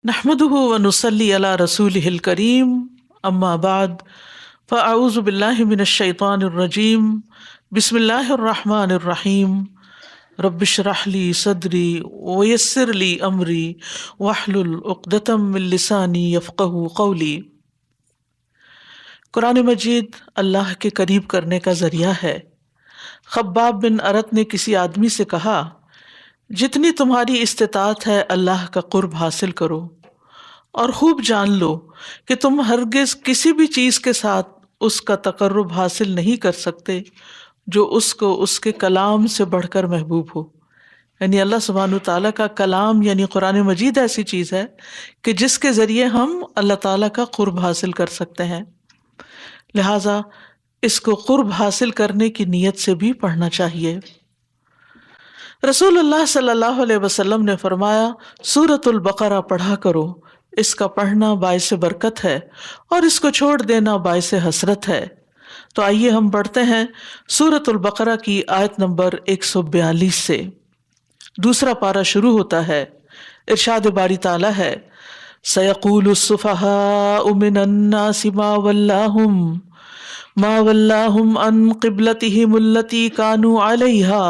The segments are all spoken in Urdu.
نحمده ونصلي على رسوله الكريم اما بعد فاعوذ بالله من الشيطان الرجيم بسم الله الرحمن الرحيم رب اشرح لي صدري ويسر لي امري واحلل عقدة من لساني يفقهوا قولي۔ قرآن مجید اللہ کے قریب کرنے کا ذریعہ ہے۔ خباب بن ارت نے کسی آدمی سے کہا، جتنی تمہاری استطاعت ہے اللہ کا قرب حاصل کرو، اور خوب جان لو کہ تم ہرگز کسی بھی چیز کے ساتھ اس کا تقرب حاصل نہیں کر سکتے جو اس کو اس کے کلام سے بڑھ کر محبوب ہو۔ یعنی اللہ سبحانہ تعالیٰ کا کلام یعنی قرآن مجید ایسی چیز ہے کہ جس کے ذریعے ہم اللہ تعالیٰ کا قرب حاصل کر سکتے ہیں، لہٰذا اس کو قرب حاصل کرنے کی نیت سے بھی پڑھنا چاہیے۔ رسول اللہ صلی اللہ علیہ وسلم نے فرمایا، سورۃ البقرہ پڑھا کرو، اس کا پڑھنا باعث برکت ہے اور اس کو چھوڑ دینا باعث حسرت ہے۔ تو آئیے ہم پڑھتے ہیں سورۃ البقرہ کی آیت نمبر 142 سے۔ دوسرا پارہ شروع ہوتا ہے، ارشاد باری تعالیٰ ہے، سَيَقُولُ السُّفَهَاءُ مِنَ النَّاسِ ما ولاہم عن قبلتہم التی کانوا علیہا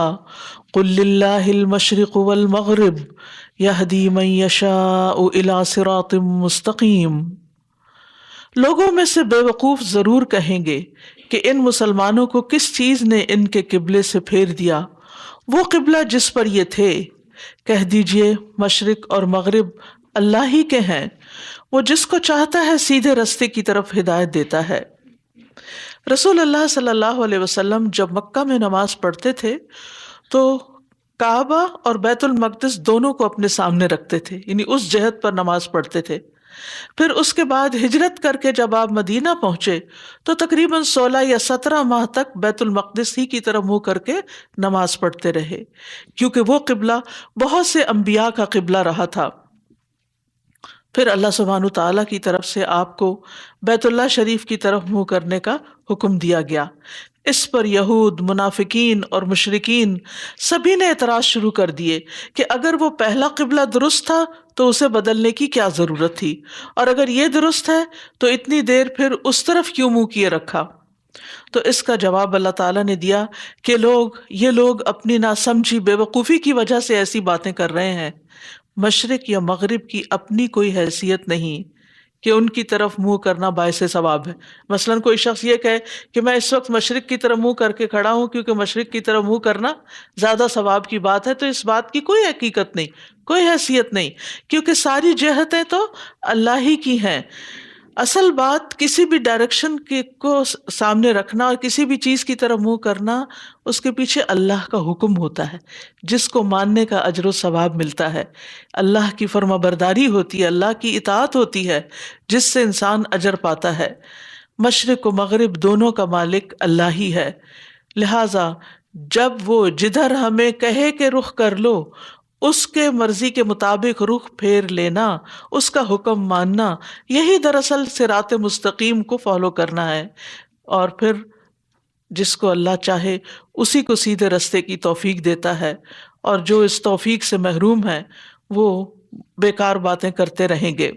قل للہ المشرق والمغرب یہدی من یشاء الی صراط مستقیم۔ لوگوں میں سے بے وقوف ضرور کہیں گے کہ ان مسلمانوں کو کس چیز نے ان کے قبلے سے پھیر دیا، وہ قبلہ جس پر یہ تھے۔ کہہ دیجئے مشرق اور مغرب اللہ ہی کے ہیں، وہ جس کو چاہتا ہے سیدھے رستے کی طرف ہدایت دیتا ہے۔ رسول اللہ صلی اللہ علیہ وسلم جب مکہ میں نماز پڑھتے تھے تو کعبہ اور بیت المقدس دونوں کو اپنے سامنے رکھتے تھے، یعنی اس جہت پر نماز پڑھتے تھے۔ پھر اس کے بعد ہجرت کر کے جب آپ مدینہ پہنچے تو تقریباً 16 یا 17 ماہ تک بیت المقدس ہی کی طرف منہ کر کے نماز پڑھتے رہے، کیونکہ وہ قبلہ بہت سے انبیاء کا قبلہ رہا تھا۔ پھر اللہ سبحانہ تعالیٰ کی طرف سے آپ کو بیت اللہ شریف کی طرف منہ کرنے کا حکم دیا گیا۔ اس پر یہود، منافقین اور مشرکین سبھی نے اعتراض شروع کر دیے کہ اگر وہ پہلا قبلہ درست تھا تو اسے بدلنے کی کیا ضرورت تھی، اور اگر یہ درست ہے تو اتنی دیر پھر اس طرف کیوں منہ کیے رکھا۔ تو اس کا جواب اللہ تعالیٰ نے دیا کہ یہ لوگ اپنی ناسمجھی بے وقوفی کی وجہ سے ایسی باتیں کر رہے ہیں۔ مشرق یا مغرب کی اپنی کوئی حیثیت نہیں کہ ان کی طرف منہ کرنا باعث ثواب ہے۔ مثلاً کوئی شخص یہ کہے کہ میں اس وقت مشرق کی طرف منہ کر کے کھڑا ہوں کیونکہ مشرق کی طرف منہ کرنا زیادہ ثواب کی بات ہے، تو اس بات کی کوئی حقیقت نہیں، کوئی حیثیت نہیں، کیونکہ ساری جہتیں تو اللہ ہی کی ہیں۔ اصل بات کسی بھی ڈائریکشن کو سامنے رکھنا اور کسی بھی چیز کی طرف منہ کرنا، اس کے پیچھے اللہ کا حکم ہوتا ہے جس کو ماننے کا اجر و ثواب ملتا ہے۔ اللہ کی فرما برداری ہوتی ہے، اللہ کی اطاعت ہوتی ہے جس سے انسان اجر پاتا ہے۔ مشرق و مغرب دونوں کا مالک اللہ ہی ہے، لہٰذا جب وہ جدھر ہمیں کہے کہ رخ کر لو اس کے مرضی کے مطابق رخ پھیر لینا، اس کا حکم ماننا، یہی دراصل صراط مستقیم کو فالو کرنا ہے۔ اور پھر جس کو اللہ چاہے اسی کو سیدھے رستے کی توفیق دیتا ہے، اور جو اس توفیق سے محروم ہے وہ بیکار باتیں کرتے رہیں گے۔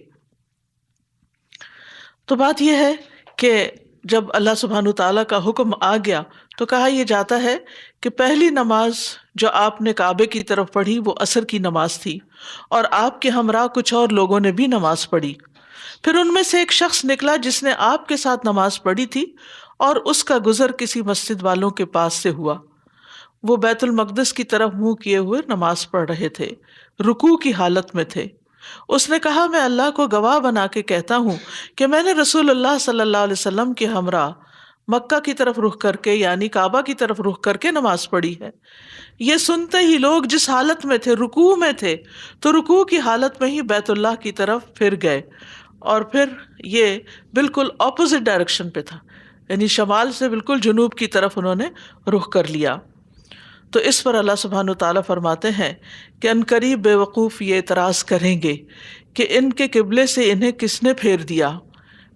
تو بات یہ ہے کہ جب اللہ سبحانہ تعالیٰ کا حکم آ گیا تو کہا یہ جاتا ہے کہ پہلی نماز جو آپ نے کعبے کی طرف پڑھی وہ عصر کی نماز تھی، اور آپ کے ہمراہ کچھ اور لوگوں نے بھی نماز پڑھی۔ پھر ان میں سے ایک شخص نکلا جس نے آپ کے ساتھ نماز پڑھی تھی، اور اس کا گزر کسی مسجد والوں کے پاس سے ہوا۔ وہ بیت المقدس کی طرف منہ کیے ہوئے نماز پڑھ رہے تھے، رکوع کی حالت میں تھے۔ اس نے کہا، میں اللہ کو گواہ بنا کے کہتا ہوں کہ میں نے رسول اللہ صلی اللہ علیہ وسلم کے ہمراہ مکہ کی طرف رخ کر کے یعنی کعبہ کی طرف رخ کر کے نماز پڑھی ہے۔ یہ سنتے ہی لوگ جس حالت میں تھے، رکوع میں تھے، تو رکوع کی حالت میں ہی بیت اللہ کی طرف پھر گئے، اور پھر یہ بالکل اپوزٹ ڈائریکشن پہ تھا، یعنی شمال سے بالکل جنوب کی طرف انہوں نے رخ کر لیا۔ تو اس پر اللہ سبحانہ تعالیٰ فرماتے ہیں کہ عنقریب بے وقوف یہ اعتراض کریں گے کہ ان کے قبلے سے انہیں کس نے پھیر دیا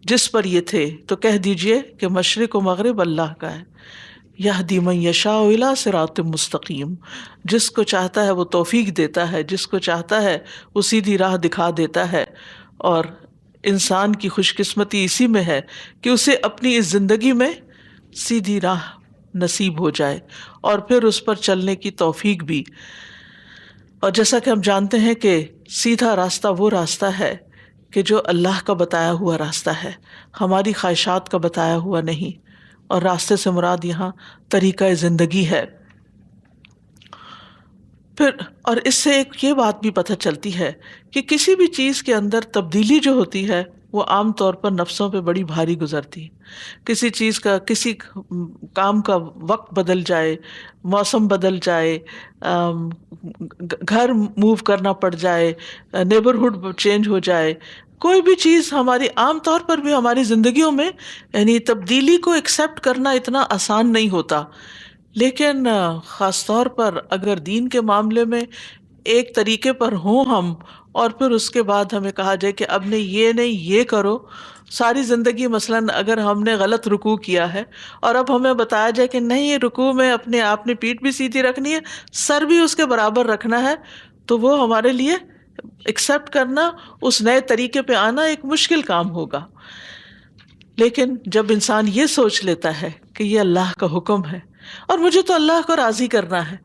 جس پر یہ تھے، تو کہہ دیجئے کہ مشرق و مغرب اللہ کا ہے۔ یہدی من یشاء الی صراط مستقیم، جس کو چاہتا ہے وہ توفیق دیتا ہے، جس کو چاہتا ہے وہ سیدھی راہ دکھا دیتا ہے۔ اور انسان کی خوش قسمتی اسی میں ہے کہ اسے اپنی اس زندگی میں سیدھی راہ نصیب ہو جائے اور پھر اس پر چلنے کی توفیق بھی۔ اور جیسا کہ ہم جانتے ہیں کہ سیدھا راستہ وہ راستہ ہے کہ جو اللہ کا بتایا ہوا راستہ ہے، ہماری خواہشات کا بتایا ہوا نہیں۔ اور راستے سے مراد یہاں طریقہ زندگی ہے۔ پھر اور اس سے ایک یہ بات بھی پتہ چلتی ہے کہ کسی بھی چیز کے اندر تبدیلی جو ہوتی ہے وہ عام طور پر نفسوں پہ بڑی بھاری گزرتی ہے۔ کسی چیز کا، کسی کام کا وقت بدل جائے، موسم بدل جائے، گھر موو کرنا پڑ جائے، نیبرہڈ چینج ہو جائے، کوئی بھی چیز ہماری عام طور پر بھی ہماری زندگیوں میں یعنی تبدیلی کو ایکسیپٹ کرنا اتنا آسان نہیں ہوتا۔ لیکن خاص طور پر اگر دین کے معاملے میں ایک طریقے پر ہوں ہم، اور پھر اس کے بعد ہمیں کہا جائے کہ اب نے یہ نہیں یہ کرو، ساری زندگی مثلاً اگر ہم نے غلط رکوع کیا ہے اور اب ہمیں بتایا جائے کہ نہیں، یہ رکوع میں اپنے آپ نے پیٹھ بھی سیدھی رکھنی ہے، سر بھی اس کے برابر رکھنا ہے، تو وہ ہمارے لیے ایکسیپٹ کرنا، اس نئے طریقے پہ آنا ایک مشکل کام ہوگا۔ لیکن جب انسان یہ سوچ لیتا ہے کہ یہ اللہ کا حکم ہے اور مجھے تو اللہ کو راضی کرنا ہے،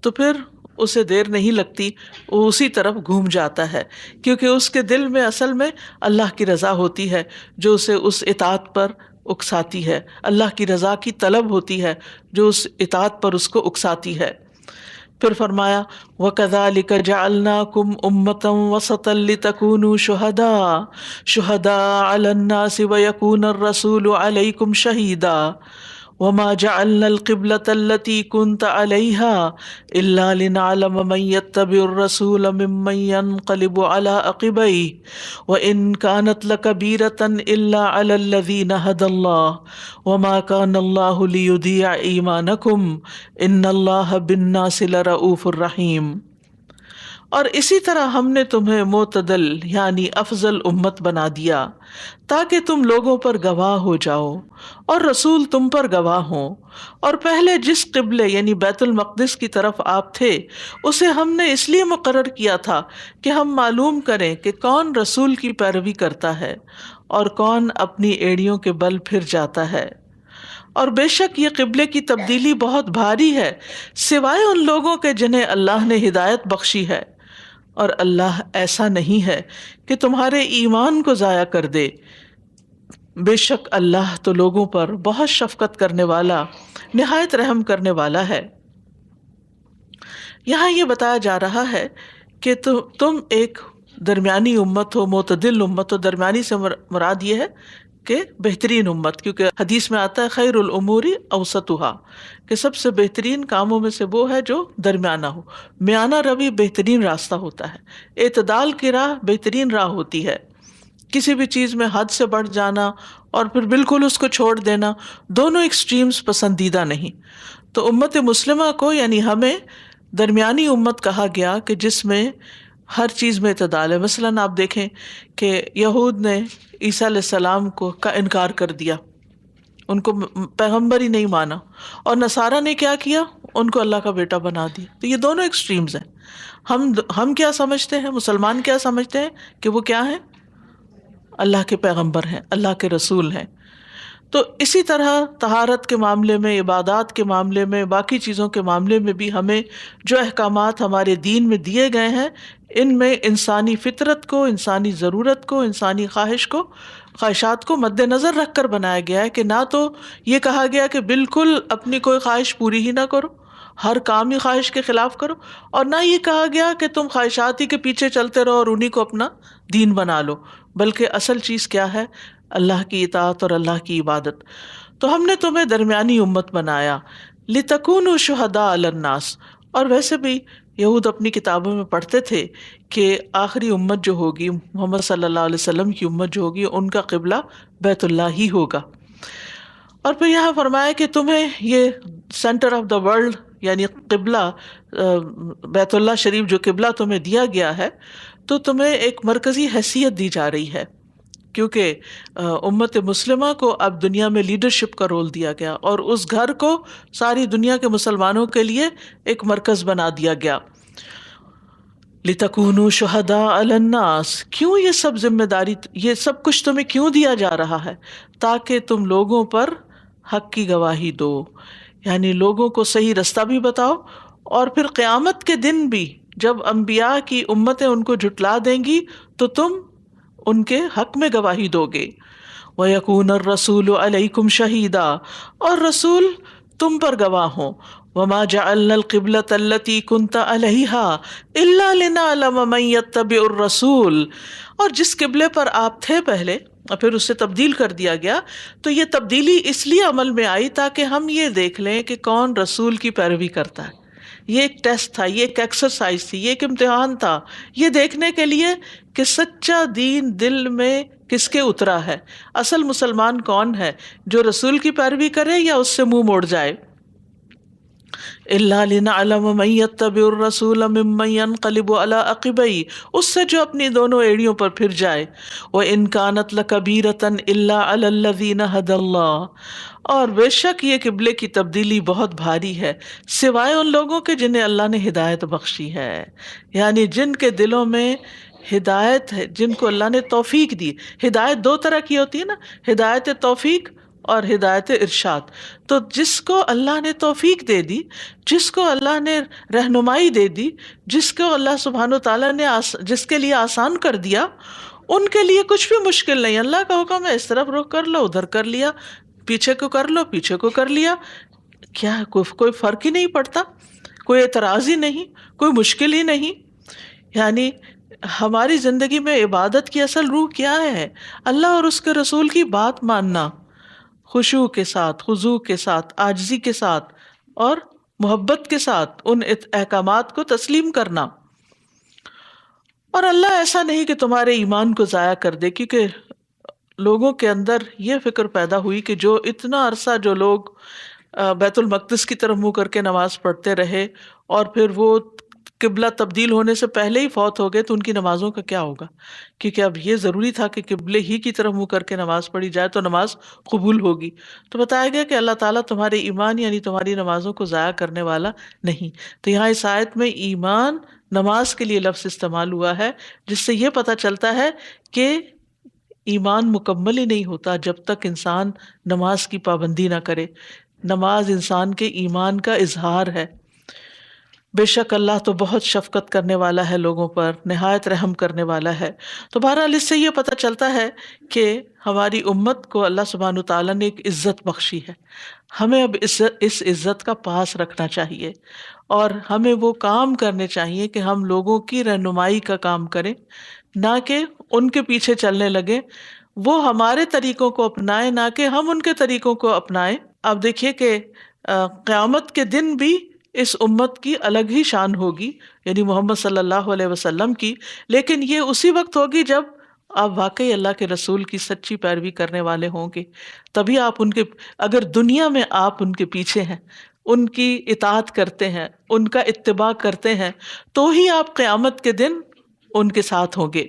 تو پھر اسے دیر نہیں لگتی، وہ اسی طرف گھوم جاتا ہے، کیونکہ اس کے دل میں اصل میں اللہ کی رضا ہوتی ہے جو اسے اس اطاعت پر اکساتی ہے، اللہ کی رضا کی طلب ہوتی ہے جو اس اطاعت پر اس کو اکساتی ہے۔ پھر فرمایا وَكَذَلِكَ جَعَلْنَاكُمْ أُمَّةً وَسَطًا لِتَكُونُوا شُهَدَاءَ عَلَى النَّاسِ وَيَكُونَ الرَّسُولُ عَلَيْكُمْ شَهِيدًا وَمَا جَعَلْنَا الْقِبْلَةَ الَّتِي كُنْتَ عَلَيْهَا إِلَّا لِنَعْلَمَ مَن يَتَّبِعُ الرَّسُولَ مِمَّن يَنقَلِبُ عَلَى عَقِبَيْهِ وَإِن كَانَتْ لَكَبِيرَةً إِلَّا عَلَى الَّذِينَ هَدَى اللَّهُ وَمَا كَانَ اللَّهُ لِيُضِيعَ إِيمَانَكُمْ إِنَّ اللَّهَ بِالنَّاسِ لَرَءُوفٌ رَحِيمٌ۔ اور اسی طرح ہم نے تمہیں معتدل یعنی افضل امت بنا دیا تاکہ تم لوگوں پر گواہ ہو جاؤ اور رسول تم پر گواہ ہوں۔ اور پہلے جس قبلے یعنی بیت المقدس کی طرف آپ تھے اسے ہم نے اس لیے مقرر کیا تھا کہ ہم معلوم کریں کہ کون رسول کی پیروی کرتا ہے اور کون اپنی ایڑیوں کے بل پھر جاتا ہے۔ اور بے شک یہ قبلے کی تبدیلی بہت بھاری ہے سوائے ان لوگوں کے جنہیں اللہ نے ہدایت بخشی ہے، اور اللہ ایسا نہیں ہے کہ تمہارے ایمان کو ضائع کر دے۔ بے شک اللہ تو لوگوں پر بہت شفقت کرنے والا، نہایت رحم کرنے والا ہے۔ یہاں یہ بتایا جا رہا ہے کہ تم ایک درمیانی امت ہو، معتدل امت ہو۔ درمیانی سے مراد یہ ہے کہ بہترین امت، کیونکہ حدیث میں آتا ہے خیر الامور اوسطها، کہ سب سے بہترین کاموں میں سے وہ ہے جو درمیانہ ہو۔ میانہ روی بہترین راستہ ہوتا ہے، اعتدال کی راہ بہترین راہ ہوتی ہے۔ کسی بھی چیز میں حد سے بڑھ جانا اور پھر بالکل اس کو چھوڑ دینا، دونوں ایکسٹریمز پسندیدہ نہیں۔ تو امت مسلمہ کو یعنی ہمیں درمیانی امت کہا گیا کہ جس میں ہر چیز میں اعتدال ہے۔ مثلاً آپ دیکھیں کہ یہود نے عیسیٰ علیہ السلام کا انکار کر دیا، ان کو پیغمبر ہی نہیں مانا، اور نصارہ نے کیا کیا، ان کو اللہ کا بیٹا بنا دیا۔ تو یہ دونوں ایکسٹریمز ہیں۔ ہم کیا سمجھتے ہیں، مسلمان کیا سمجھتے ہیں کہ وہ کیا ہیں، اللہ کے پیغمبر ہیں، اللہ کے رسول ہیں۔ تو اسی طرح طہارت کے معاملے میں، عبادات کے معاملے میں، باقی چیزوں کے معاملے میں بھی ہمیں جو احکامات ہمارے دین میں دیے گئے ہیں، ان میں انسانی فطرت کو، انسانی ضرورت کو، انسانی خواہشات کو مد نظر رکھ کر بنایا گیا ہے، کہ نہ تو یہ کہا گیا کہ بالکل اپنی کوئی خواہش پوری ہی نہ کرو، ہر کام ہی خواہش کے خلاف کرو، اور نہ یہ کہا گیا کہ تم خواہشات ہی کے پیچھے چلتے رہو اور انہی کو اپنا دین بنا لو، بلکہ اصل چیز کیا ہے، اللہ کی اطاعت اور اللہ کی عبادت۔ تو ہم نے تمہیں درمیانی امت بنایا لِتَكُونُوا شُهَدَاءَ عَلَى النَّاسِ۔ اور ویسے بھی یہود اپنی کتابوں میں پڑھتے تھے کہ آخری امت جو ہوگی، محمد صلی اللہ علیہ وسلم کی امت جو ہوگی، ان کا قبلہ بیت اللہ ہی ہوگا۔ اور پھر یہاں فرمایا کہ تمہیں یہ سینٹر آف دا ورلڈ یعنی قبلہ، بیت اللہ شریف جو قبلہ تمہیں دیا گیا ہے، تو تمہیں ایک مرکزی حیثیت دی جا رہی ہے کیونکہ امت مسلمہ کو اب دنیا میں لیڈرشپ کا رول دیا گیا اور اس گھر کو ساری دنیا کے مسلمانوں کے لیے ایک مرکز بنا دیا گیا. لِتَكُونُوا شُهَدَاءَ عَلَى النَّاسِ، کیوں یہ سب ذمہ داری، یہ سب کچھ تمہیں کیوں دیا جا رہا ہے؟ تاکہ تم لوگوں پر حق کی گواہی دو، یعنی لوگوں کو صحیح رستہ بھی بتاؤ، اور پھر قیامت کے دن بھی جب انبیاء کی امتیں ان کو جھٹلا دیں گی تو تم ان کے حق میں گواہی دو گے. وَيَكُونَ الرَّسُولُ عَلَيْكُمْ شَهِيدًا، اور رسول تم پر گواہ ہوں. وَمَا جَعَلْنَا الْقِبْلَةَ الَّتِي كُنْتَ عَلَيْهَا إِلَّا لِنَعْلَمَ مَن يَتَّبِعُ الرَّسُولَ، اور جس قبلے پر آپ تھے پہلے اور پھر اسے تبدیل کر دیا گیا، تو یہ تبدیلی اس لیے عمل میں آئی تاکہ ہم یہ دیکھ لیں کہ کون رسول کی پیروی کرتا ہے. یہ ایک ٹیسٹ تھا، یہ ایک ایکسرسائز تھی، یہ ایک امتحان تھا، یہ دیکھنے کے لیے کہ سچا دین دل میں کس کے اترا ہے، اصل مسلمان کون ہے، جو رسول کی پیروی کرے یا اس سے منہ موڑ جائے. إِلَّا لِنَعْلَمَ مَن يَتَّبِعُ الرَّسُولَ مِمَّن يَنقَلِبُ عَلَىٰ عَقِبَيْهِ، اس سے جو اپنی دونوں ایڑیوں پر پھر جائے. وَإِن كَانَتْ لَكَبِيرَةً إِلَّا عَلَى الَّذِينَ هَدَى اللَّهُ، اور بے شک یہ قبلے کی تبدیلی بہت بھاری ہے سوائے ان لوگوں کے جنہیں اللہ نے ہدایت بخشی ہے، یعنی جن کے دلوں میں ہدایت ہے، جن کو اللہ نے توفیق دی. ہدایت دو طرح کی ہوتی ہے نا، ہدایت توفیق اور ہدایت ارشاد. تو جس کو اللہ نے توفیق دے دی، جس کو اللہ نے رہنمائی دے دی، جس کو اللہ سبحانہ وتعالیٰ نے جس کے لیے آسان کر دیا، ان کے لیے کچھ بھی مشکل نہیں. اللہ کا حکم ہے اس طرف رخ کر لو، ادھر کر لیا، پیچھے کو کر لو، پیچھے کو کر لیا، کیا کوئی فرق ہی نہیں پڑتا، کوئی اعتراض ہی نہیں، کوئی مشکل ہی نہیں. یعنی ہماری زندگی میں عبادت کی اصل روح کیا ہے؟ اللہ اور اس کے رسول کی بات ماننا، خشوع کے ساتھ، خضوع کے ساتھ، عاجزی کے ساتھ اور محبت کے ساتھ ان احکامات کو تسلیم کرنا. اور اللہ ایسا نہیں کہ تمہارے ایمان کو ضائع کر دے، کیونکہ لوگوں کے اندر یہ فکر پیدا ہوئی کہ جو اتنا عرصہ جو لوگ بیت المقدس کی طرف منہ کر کے نماز پڑھتے رہے اور پھر وہ قبلہ تبدیل ہونے سے پہلے ہی فوت ہو گئے، تو ان کی نمازوں کا کیا ہوگا؟ کیونکہ اب یہ ضروری تھا کہ قبلے ہی کی طرف منہ کر کے نماز پڑھی جائے تو نماز قبول ہوگی. تو بتایا گیا کہ اللہ تعالیٰ تمہارے ایمان یعنی تمہاری نمازوں کو ضائع کرنے والا نہیں. تو یہاں اس آیت میں ایمان، نماز کے لیے لفظ استعمال ہوا ہے، جس سے یہ پتہ چلتا ہے کہ ایمان مکمل ہی نہیں ہوتا جب تک انسان نماز کی پابندی نہ کرے. نماز انسان کے ایمان کا اظہار ہے. بے شک اللہ تو بہت شفقت کرنے والا ہے لوگوں پر، نہایت رحم کرنے والا ہے. تو بہرحال اس سے یہ پتہ چلتا ہے کہ ہماری امت کو اللہ سبحانہ تعالیٰ نے ایک عزت بخشی ہے. ہمیں اب اس عزت کا پاس رکھنا چاہیے اور ہمیں وہ کام کرنے چاہیے کہ ہم لوگوں کی رہنمائی کا کام کریں، نہ کہ ان کے پیچھے چلنے لگے. وہ ہمارے طریقوں کو اپنائیں، نہ کہ ہم ان کے طریقوں کو اپنائیں. آپ دیکھیے کہ قیامت کے دن بھی اس امت کی الگ ہی شان ہوگی، یعنی محمد صلی اللہ علیہ وسلم کی، لیکن یہ اسی وقت ہوگی جب آپ واقعی اللہ کے رسول کی سچی پیروی کرنے والے ہوں گے. تبھی آپ ان کے، اگر دنیا میں آپ ان کے پیچھے ہیں، ان کی اطاعت کرتے ہیں، ان کا اتباع کرتے ہیں، تو ہی آپ قیامت کے دن ان کے ساتھ ہوں گے.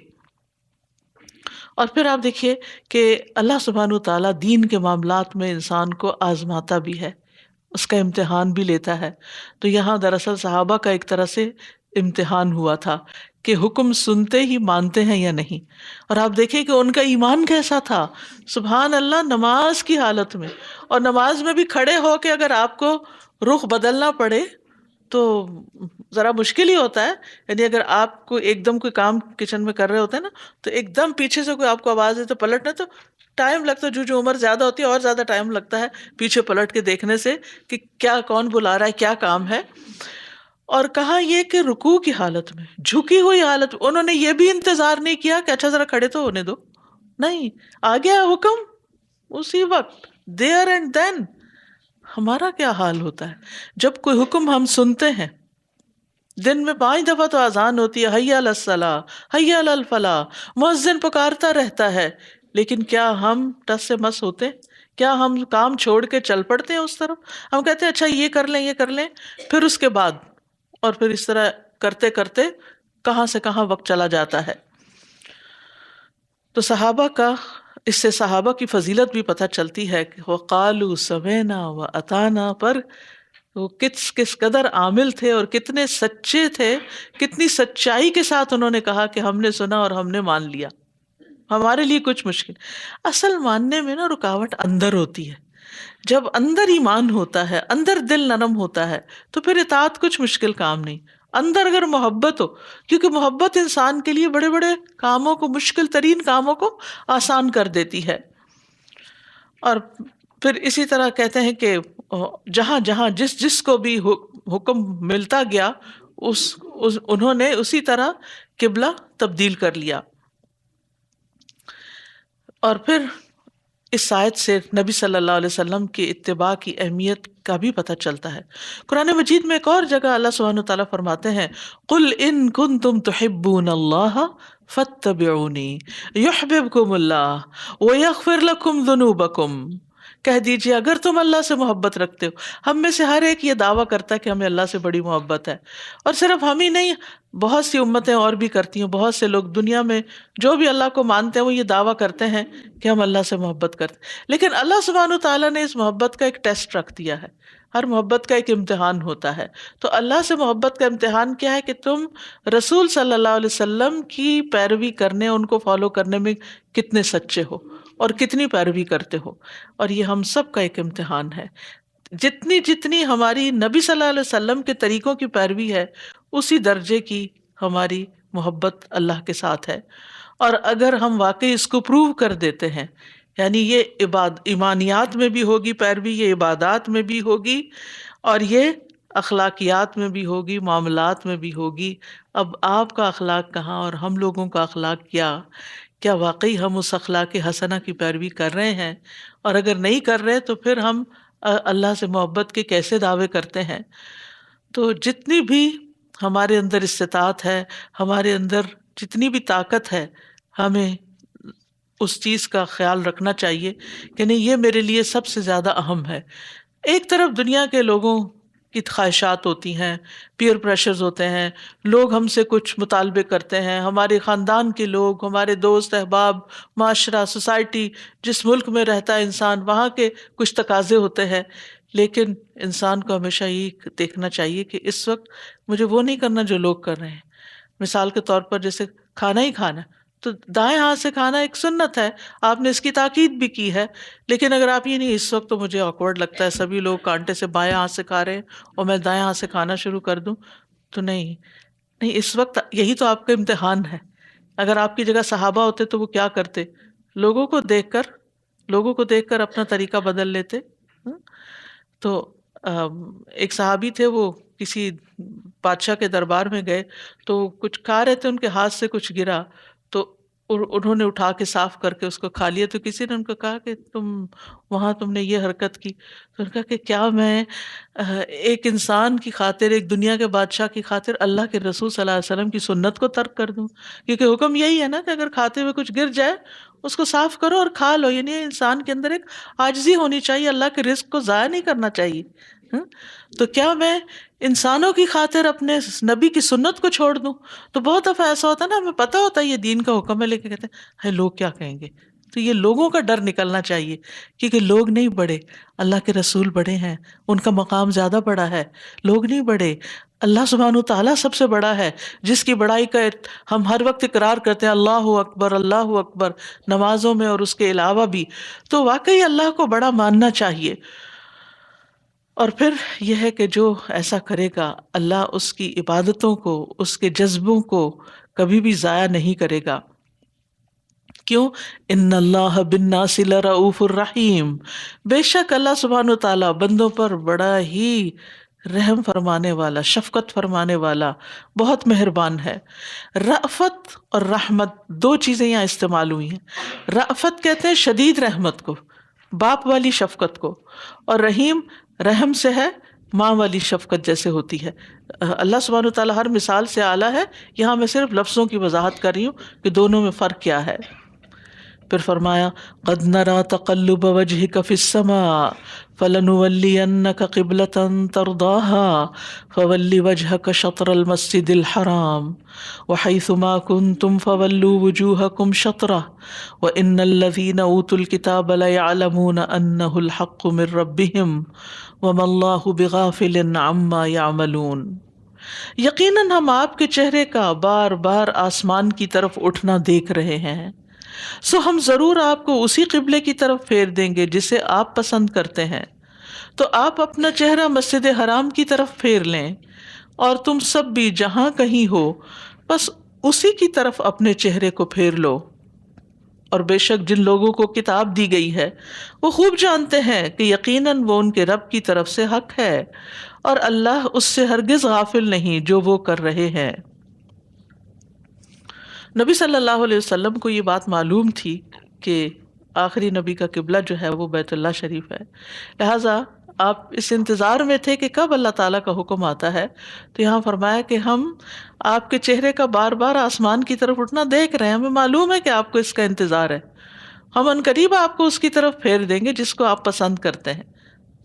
اور پھر آپ دیکھیے کہ اللہ سبحانہ تعالیٰ دین کے معاملات میں انسان کو آزماتا بھی ہے، اس کا امتحان بھی لیتا ہے. تو یہاں دراصل صحابہ کا ایک طرح سے امتحان ہوا تھا کہ حکم سنتے ہی مانتے ہیں یا نہیں. اور آپ دیکھیں کہ ان کا ایمان کیسا تھا، سبحان اللہ، نماز کی حالت میں، اور نماز میں بھی کھڑے ہو کے اگر آپ کو رخ بدلنا پڑے تو ذرا مشکل ہی ہوتا ہے. یعنی اگر آپ کو ایک دم کوئی کام کچن میں کر رہے ہوتے ہیں نا، تو ایک دم پیچھے سے کوئی آپ کو آواز دے تو پلٹنا، تو ٹائم لگتا ہے. جو عمر زیادہ ہوتی ہے اور زیادہ ٹائم لگتا ہے پیچھے پلٹ کے دیکھنے سے کہ کیا، کون بلا رہا ہے، کیا کام ہے. اور کہا یہ کہ رکوع کی حالت میں، جھکی ہوئی حالت میں، انہوں نے یہ بھی انتظار نہیں کیا کہ اچھا ذرا کھڑے تو ہونے دو، نہیں، آ گیا حکم اسی وقت، دیر اینڈ دین. ہمارا کیا حال ہوتا ہے جب کوئی حکم ہم سنتے ہیں؟ دن میں 5 دفعہ تو اذان ہوتی ہے، حی علی الصلاۃ، حی علی الفلاح، مؤذن پکارتا رہتا ہے، لیکن کیا ہم ٹس سے مس ہوتے؟ کیا ہم کام چھوڑ کے چل پڑتے ہیں اس طرف؟ ہم کہتے ہیں اچھا یہ کر لیں، یہ کر لیں، پھر اس کے بعد، اور پھر اس طرح کرتے کرتے کہاں سے کہاں وقت چلا جاتا ہے. تو صحابہ کا، اس سے صحابہ کی فضیلت بھی پتہ چلتی ہے کہ وقالوا سمعنا واطعنا پر وہ کس قدر عامل تھے اور کتنے سچے تھے، کتنی سچائی کے ساتھ انہوں نے کہا کہ ہم نے سنا اور ہم نے مان لیا، ہمارے لیے کچھ مشکل۔ اصل ماننے میں نا رکاوٹ اندر ہوتی ہے، جب اندر ایمان ہوتا ہے، اندر دل نرم ہوتا ہے، تو پھر اطاعت کچھ مشکل کام نہیں۔ اندر اگر محبت ہو، کیونکہ محبت انسان کے لیے بڑے بڑے کاموں کو، مشکل ترین کاموں کو آسان کر دیتی ہے۔ اور پھر اسی طرح کہتے ہیں کہ جہاں جہاں جس جس کو بھی حکم ملتا گیا، انہوں نے اسی طرح قبلہ تبدیل کر لیا۔ اور پھر اس آیت سے نبی صلی اللہ علیہ وسلم کی اتباع کی اہمیت کا بھی پتہ چلتا ہے۔ قرآن مجید میں ایک اور جگہ اللہ سبحانہ وتعالیٰ فرماتے ہیں قُلْ إِن كُنتُمْ تُحِبُّونَ اللَّهَ فَاتَّبِعُونِي يُحْبِبْكُمُ اللَّهُ وَيَغْفِرْ لَكُمْ ذُنُوبَكُمْ۔ کہہ دیجئے اگر تم اللہ سے محبت رکھتے ہو، ہم میں سے ہر ایک یہ دعویٰ کرتا ہے کہ ہمیں اللہ سے بڑی محبت ہے، اور صرف ہم ہی نہیں، بہت سی امتیں اور بھی کرتی ہیں، بہت سے لوگ دنیا میں جو بھی اللہ کو مانتے ہیں وہ یہ دعویٰ کرتے ہیں کہ ہم اللہ سے محبت کرتے ہیں، لیکن اللہ سبحانہ تعالیٰ نے اس محبت کا ایک ٹیسٹ رکھ دیا ہے۔ ہر محبت کا ایک امتحان ہوتا ہے، تو اللہ سے محبت کا امتحان کیا ہے کہ تم رسول صلی اللہ علیہ وسلم کی پیروی کرنے، ان کو فالو کرنے میں کتنے سچے ہو اور کتنی پیروی کرتے ہو، اور یہ ہم سب کا ایک امتحان ہے۔ جتنی جتنی ہماری نبی صلی اللہ علیہ وسلم کے طریقوں کی پیروی ہے، اسی درجے کی ہماری محبت اللہ کے ساتھ ہے۔ اور اگر ہم واقعی اس کو پروو کر دیتے ہیں، یعنی یہ ایمانیات میں بھی ہوگی پیروی، یہ عبادات میں بھی ہوگی، اور یہ اخلاقیات میں بھی ہوگی، معاملات میں بھی ہوگی۔ اب آپ کا اخلاق کہاں اور ہم لوگوں کا اخلاق کیا واقعی ہم اس اخلاق حسنہ کی پیروی کر رہے ہیں؟ اور اگر نہیں کر رہے تو پھر ہم اللہ سے محبت کے کیسے دعوے کرتے ہیں؟ تو جتنی بھی ہمارے اندر استطاعت ہے، ہمارے اندر جتنی بھی طاقت ہے، ہمیں اس چیز کا خیال رکھنا چاہیے کہ نہیں، یہ میرے لیے سب سے زیادہ اہم ہے۔ ایک طرف دنیا کے لوگوں کی خواہشات ہوتی ہیں، پیئر پریشرز ہوتے ہیں، لوگ ہم سے کچھ مطالبے کرتے ہیں، ہمارے خاندان کے لوگ، ہمارے دوست احباب، معاشرہ، سوسائٹی، جس ملک میں رہتا ہے انسان، وہاں کے کچھ تقاضے ہوتے ہیں، لیکن انسان کو ہمیشہ یہ دیکھنا چاہیے کہ اس وقت مجھے وہ نہیں کرنا جو لوگ کر رہے ہیں۔ مثال کے طور پر جیسے کھانا ہی کھانا، تو دائیں ہاتھ سے کھانا ایک سنت ہے، آپ نے اس کی تاکید بھی کی ہے، لیکن اگر آپ یہ نہیں، اس وقت تو مجھے آکورڈ لگتا ہے، سبھی لوگ کانٹے سے بائیں ہاتھ سے کھا رہے ہیں اور میں دائیں ہاتھ سے کھانا شروع کر دوں، تو نہیں، اس وقت یہی تو آپ کا امتحان ہے۔ اگر آپ کی جگہ صحابہ ہوتے تو وہ کیا کرتے؟ لوگوں کو دیکھ کر اپنا طریقہ بدل لیتے۔ تو ایک صحابی تھے، وہ کسی بادشاہ کے دربار میں گئے تو کچھ کھا رہے تھے، ان کے ہاتھ سے کچھ گرا تو انہوں نے اٹھا کے صاف کر کے اس کو کھا لیا، تو کسی نے ان کو کہا کہ تم نے یہ حرکت کی، تو انہوں نے کہا کہ کیا میں ایک انسان کی خاطر، ایک دنیا کے بادشاہ کی خاطر اللہ کے رسول صلی اللہ علیہ وسلم کی سنت کو ترک کر دوں؟ کیونکہ حکم یہی ہے نا کہ اگر کھاتے ہوئے کچھ گر جائے اس کو صاف کرو اور کھا لو، یعنی انسان کے اندر ایک عاجزی ہونی چاہیے، اللہ کے رزق کو ضائع نہیں کرنا چاہیے۔ تو کیا میں انسانوں کی خاطر اپنے نبی کی سنت کو چھوڑ دوں؟ تو بہت دفعہ ایسا ہوتا ہے نا، ہمیں پتہ ہوتا ہے یہ دین کا حکم ہے، لیکن کہتے ہیں ہے لوگ کیا کہیں گے۔ تو یہ لوگوں کا ڈر نکلنا چاہیے، کیونکہ لوگ نہیں بڑے، اللہ کے رسول بڑے ہیں، ان کا مقام زیادہ بڑا ہے، لوگ نہیں بڑے، اللہ سبحانہ تعالیٰ سب سے بڑا ہے، جس کی بڑائی کا ہم ہر وقت اقرار کرتے ہیں، اللہ اکبر اللہ اکبر، نمازوں میں اور اس کے علاوہ بھی۔ تو واقعی اللہ کو بڑا ماننا چاہیے۔ اور پھر یہ ہے کہ جو ایسا کرے گا، اللہ اس کی عبادتوں کو، اس کے جذبوں کو کبھی بھی ضائع نہیں کرے گا۔ کیوں؟ ان اللہ بالناس لرؤوف الرحیم، بے شک اللہ سبحانہ تعالیٰ بندوں پر بڑا ہی رحم فرمانے والا، شفقت فرمانے والا، بہت مہربان ہے۔ رأفت اور رحمت دو چیزیں یہاں استعمال ہوئی ہیں۔ رأفت کہتے ہیں شدید رحمت کو، باپ والی شفقت کو، اور رحیم رحم سے ہے، ماں والی شفقت جیسے ہوتی ہے۔ اللہ سبحانہ تعالیٰ ہر مثال سے اعلیٰ ہے، یہاں میں صرف لفظوں کی وضاحت کر رہی ہوں کہ دونوں میں فرق کیا ہے۔ پھر فرمایا قد نرى تقلب وجهك في السماء فلنولينك قبلة ترضاها فول وجهك شطر المسجد الحرام وحيث ما كنتم فولوا وجوهكم شطره وإن الذين أوتوا الكتاب ليعلمون أنه الحق من ربهم وما الله بغافل عما يعملون. یقیناً ہم آپ کے چہرے کا بار بار آسمان کی طرف اٹھنا دیکھ رہے ہیں، سو ہم ضرور آپ کو اسی قبلے کی طرف پھیر دیں گے جسے آپ پسند کرتے ہیں، تو آپ اپنا چہرہ مسجد حرام کی طرف پھیر لیں، اور تم سب بھی جہاں کہیں ہو بس اسی کی طرف اپنے چہرے کو پھیر لو. اور بے شک جن لوگوں کو کتاب دی گئی ہے وہ خوب جانتے ہیں کہ یقیناً وہ ان کے رب کی طرف سے حق ہے، اور اللہ اس سے ہرگز غافل نہیں جو وہ کر رہے ہیں. نبی صلی اللہ علیہ وسلم کو یہ بات معلوم تھی کہ آخری نبی کا قبلہ جو ہے وہ بیت اللہ شریف ہے، لہٰذا آپ اس انتظار میں تھے کہ کب اللہ تعالیٰ کا حکم آتا ہے. تو یہاں فرمایا کہ ہم آپ کے چہرے کا بار بار آسمان کی طرف اٹھنا دیکھ رہے ہیں، ہمیں معلوم ہے کہ آپ کو اس کا انتظار ہے، ہم عنقریب آپ کو اس کی طرف پھیر دیں گے جس کو آپ پسند کرتے ہیں.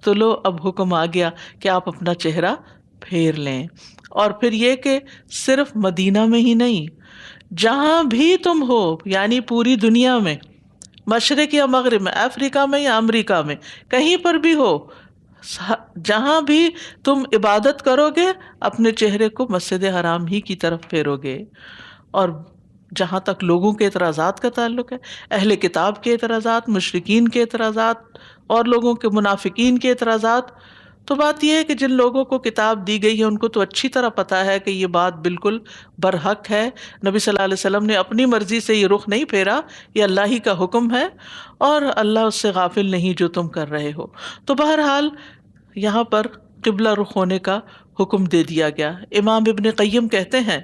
تو لو اب حکم آ گیا کہ آپ اپنا چہرہ پھیر لیں. اور پھر یہ کہ صرف مدینہ میں ہی نہیں، جہاں بھی تم ہو، یعنی پوری دنیا میں، مشرق یا مغرب میں، افریقہ میں یا امریکہ میں، کہیں پر بھی ہو، جہاں بھی تم عبادت کرو گے اپنے چہرے کو مسجد حرام ہی کی طرف پھیرو گے. اور جہاں تک لوگوں کے اعتراضات کا تعلق ہے، اہل کتاب کے اعتراضات، مشرکین کے اعتراضات اور لوگوں کے منافقین کے اعتراضات، تو بات یہ ہے کہ جن لوگوں کو کتاب دی گئی ہے ان کو تو اچھی طرح پتا ہے کہ یہ بات بالکل برحق ہے. نبی صلی اللہ علیہ وسلم نے اپنی مرضی سے یہ رخ نہیں پھیرا، یہ اللہ ہی کا حکم ہے، اور اللہ اس سے غافل نہیں جو تم کر رہے ہو. تو بہرحال یہاں پر قبلہ رخ ہونے کا حکم دے دیا گیا. امام ابن قیم کہتے ہیں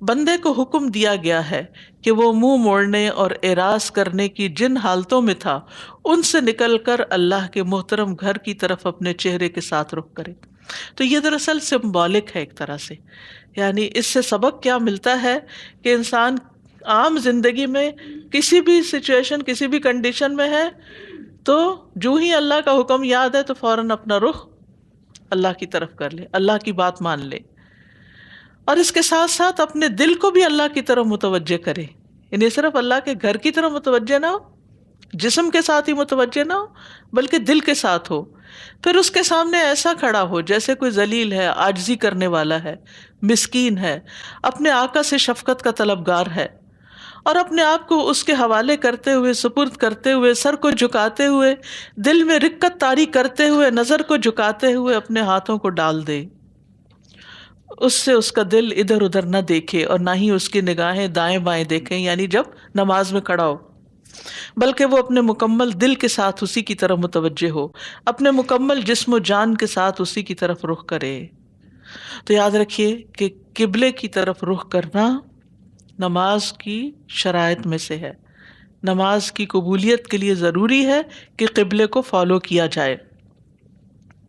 بندے کو حکم دیا گیا ہے کہ وہ منہ موڑنے اور اعراض کرنے کی جن حالتوں میں تھا ان سے نکل کر اللہ کے محترم گھر کی طرف اپنے چہرے کے ساتھ رخ کرے. تو یہ دراصل سمبولک ہے ایک طرح سے، یعنی اس سے سبق کیا ملتا ہے کہ انسان عام زندگی میں کسی بھی سچویشن، کسی بھی کنڈیشن میں ہے تو جو ہی اللہ کا حکم یاد ہے تو فوراً اپنا رخ اللہ کی طرف کر لے، اللہ کی بات مان لے، اور اس کے ساتھ ساتھ اپنے دل کو بھی اللہ کی طرف متوجہ کرے. یعنی صرف اللہ کے گھر کی طرف متوجہ نہ ہو، جسم کے ساتھ ہی متوجہ نہ ہو، بلکہ دل کے ساتھ ہو. پھر اس کے سامنے ایسا کھڑا ہو جیسے کوئی ذلیل ہے، عاجزی کرنے والا ہے، مسکین ہے، اپنے آقا سے شفقت کا طلبگار ہے، اور اپنے آپ کو اس کے حوالے کرتے ہوئے، سپرد کرتے ہوئے، سر کو جھکاتے ہوئے، دل میں رقت طاری کرتے ہوئے، نظر کو جھکاتے ہوئے اپنے ہاتھوں کو ڈال دے. اس سے اس کا دل ادھر ادھر نہ دیکھے اور نہ ہی اس کی نگاہیں دائیں بائیں دیکھیں، یعنی جب نماز میں کھڑا ہو، بلکہ وہ اپنے مکمل دل کے ساتھ اسی کی طرف متوجہ ہو، اپنے مکمل جسم و جان کے ساتھ اسی کی طرف رخ کرے. تو یاد رکھیے کہ قبلے کی طرف رخ کرنا نماز کی شرائط میں سے ہے. نماز کی قبولیت کے لیے ضروری ہے کہ قبلے کو فالو کیا جائے،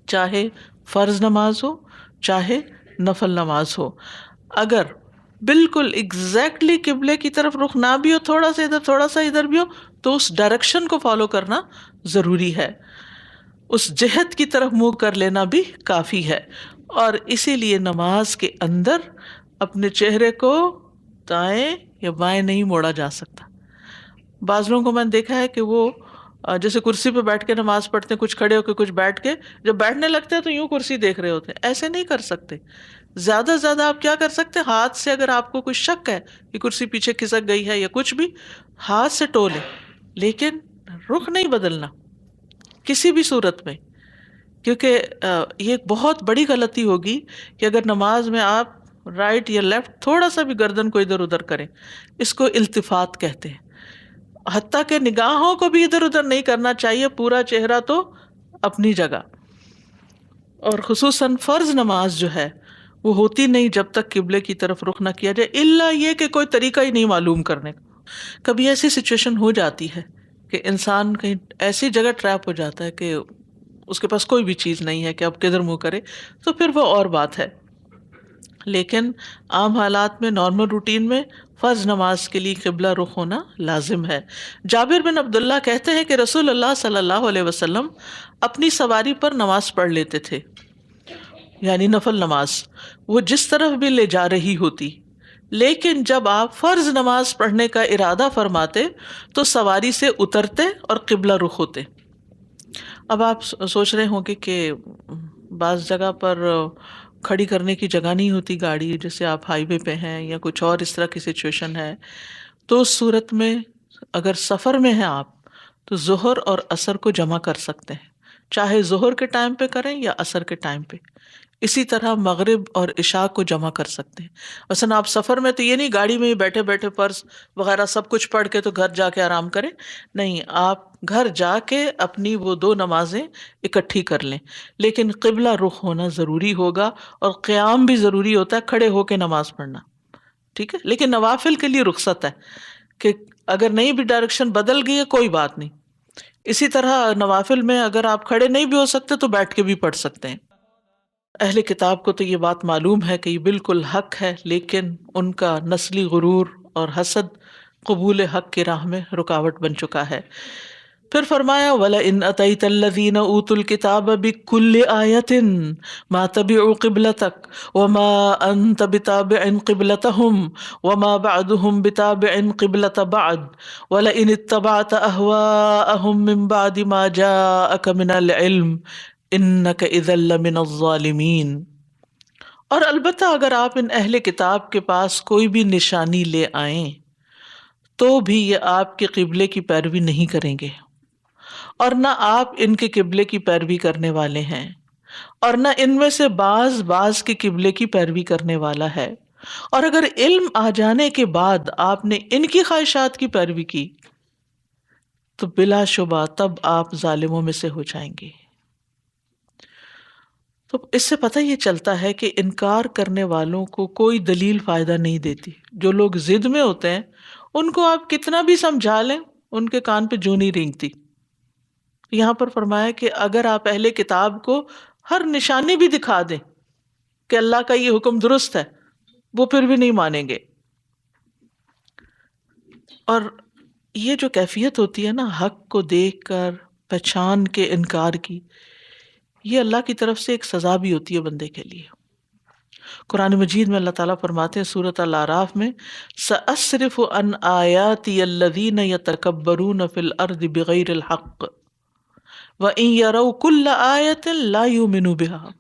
چاہے فرض نماز ہو چاہے نفل نماز ہو. اگر بالکل ایگزیکٹلی قبلے کی طرف رخ نہ بھی ہو، تھوڑا سا ادھر تھوڑا سا ادھر بھی ہو، تو اس ڈائریکشن کو فالو کرنا ضروری ہے، اس جہت کی طرف منہ کر لینا بھی کافی ہے. اور اسی لیے نماز کے اندر اپنے چہرے کو دائیں یا بائیں نہیں موڑا جا سکتا. بعض لوگوں کو میں نے دیکھا ہے کہ وہ جیسے کرسی پہ بیٹھ کے نماز پڑھتے ہیں، کچھ کھڑے ہو کے کچھ بیٹھ کے، جب بیٹھنے لگتے ہیں تو یوں کرسی دیکھ رہے ہوتے ہیں. ایسے نہیں کر سکتے. زیادہ سے زیادہ آپ کیا کر سکتے ہیں، ہاتھ سے اگر آپ کو کوئی شک ہے کہ کرسی پیچھے کھسک گئی ہے یا کچھ بھی، ہاتھ سے ٹو لیں، لیکن رخ نہیں بدلنا کسی بھی صورت میں. کیونکہ یہ ایک بہت بڑی غلطی ہوگی کہ اگر نماز میں آپ رائٹ یا لیفٹ تھوڑا سا بھی گردن کو ادھر ادھر کریں، اس کو التفات کہتے ہیں. حتیٰ کہ نگاہوں کو بھی ادھر ادھر نہیں کرنا چاہیے، پورا چہرہ تو اپنی جگہ. اور خصوصاً فرض نماز جو ہے وہ ہوتی نہیں جب تک قبلے کی طرف رخ نہ کیا جائے، الا یہ کہ کوئی طریقہ ہی نہیں معلوم کرنے کا. کبھی ایسی سچویشن ہو جاتی ہے کہ انسان کہیں ایسی جگہ ٹریپ ہو جاتا ہے کہ اس کے پاس کوئی بھی چیز نہیں ہے کہ اب کدھر منہ کرے، تو پھر وہ اور بات ہے. لیکن عام حالات میں، نارمل روٹین میں فرض نماز کے لیے قبلہ رخ ہونا لازم ہے۔ جابر بن عبداللہ کہتے ہیں کہ رسول اللہ صلی اللہ علیہ وسلم اپنی سواری پر نماز پڑھ لیتے تھے، یعنی نفل نماز، وہ جس طرف بھی لے جا رہی ہوتی، لیکن جب آپ فرض نماز پڑھنے کا ارادہ فرماتے تو سواری سے اترتے اور قبلہ رخ ہوتے۔ اب آپ سوچ رہے ہوں گے کہ بعض جگہ پر کھڑی کرنے کی جگہ نہیں ہوتی گاڑی، جیسے آپ ہائی وے پہ ہیں یا کچھ اور اس طرح کی سچویشن ہے، تو اس صورت میں اگر سفر میں ہیں آپ تو ظہر اور عصر کو جمع کر سکتے ہیں، چاہے ظہر کے ٹائم پہ کریں یا عصر کے ٹائم پہ۔ اسی طرح مغرب اور عشاء کو جمع کر سکتے ہیں۔ مثلا آپ سفر میں تو یہ نہیں گاڑی میں ہی بیٹھے بیٹھے فرض وغیرہ سب کچھ پڑھ کے تو گھر جا کے آرام کریں، نہیں، آپ گھر جا کے اپنی وہ دو نمازیں اکٹھی کر لیں، لیکن قبلہ رخ ہونا ضروری ہوگا، اور قیام بھی ضروری ہوتا ہے، کھڑے ہو کے نماز پڑھنا، ٹھیک ہے؟ لیکن نوافل کے لیے رخصت ہے کہ اگر نہیں بھی ڈائریکشن بدل گئی ہے کوئی بات نہیں۔ اسی طرح نوافل میں اگر آپ کھڑے نہیں بھی ہو سکتے تو بیٹھ کے بھی پڑھ سکتے ہیں۔ اہل کتاب کو تو یہ بات معلوم ہے کہ یہ بالکل حق ہے، لیکن ان کا نسلی غرور اور حسد قبول حق کی راہ میں رکاوٹ بن چکا ہے۔ پھر فرمایا وَلَئِنْ أَتَيْتَ الَّذِينَ أُوتُوا الْكِتَابَ بِكُلِّ آيَةٍ مَا تَبِعُوا قِبْلَتَكَ وَمَا أَنْتَ بِتَابِعٍ قِبْلَتَهُمْ وَمَا بَعْضُهُمْ بِتَابِعٍ قِبْلَةَ بَعْضٍ وَلَئِنِ اتَّبَعْتَ أَهْوَاءَهُمْ مِنْ بَعْدِ مَا جَاءَكَ مِنَ الْعِلْمِ إِنَّكَ إِذًا لَّمِنَ الظَّالِمِينَ۔ اور البتہ اگر آپ ان اہل کتاب کے پاس کوئی بھی نشانی لے آئیں تو بھی یہ آپ کے قبلے کی پیروی نہیں کریں گے، اور نہ آپ ان کے قبلے کی پیروی کرنے والے ہیں، اور نہ ان میں سے بعض کے قبلے کی پیروی کرنے والا ہے، اور اگر علم آ جانے کے بعد آپ نے ان کی خواہشات کی پیروی کی تو بلا شبہ تب آپ ظالموں میں سے ہو جائیں گے۔ تو اس سے پتہ یہ چلتا ہے کہ انکار کرنے والوں کو کوئی دلیل فائدہ نہیں دیتی۔ جو لوگ ضد میں ہوتے ہیں ان کو آپ کتنا بھی سمجھا لیں ان کے کان پہ جوں نہیں رینگتی۔ یہاں پر فرمایا کہ اگر آپ اہل کتاب کو ہر نشانی بھی دکھا دیں کہ اللہ کا یہ حکم درست ہے، وہ پھر بھی نہیں مانیں گے۔ اور یہ جو کیفیت ہوتی ہے نا حق کو دیکھ کر پہچان کے انکار کی، یہ اللہ کی طرف سے ایک سزا بھی ہوتی ہے بندے کے لیے۔ قرآن مجید میں اللہ تعالیٰ فرماتے ہیں سورۃ الاعراف میں سأصرف عن آیاتی الذین یتکبرون فی الارض بغیر الحق وَإِن يَرَوْا كُلَّ آیَةٍ لَا يُؤْمِنُوا بِهَا۔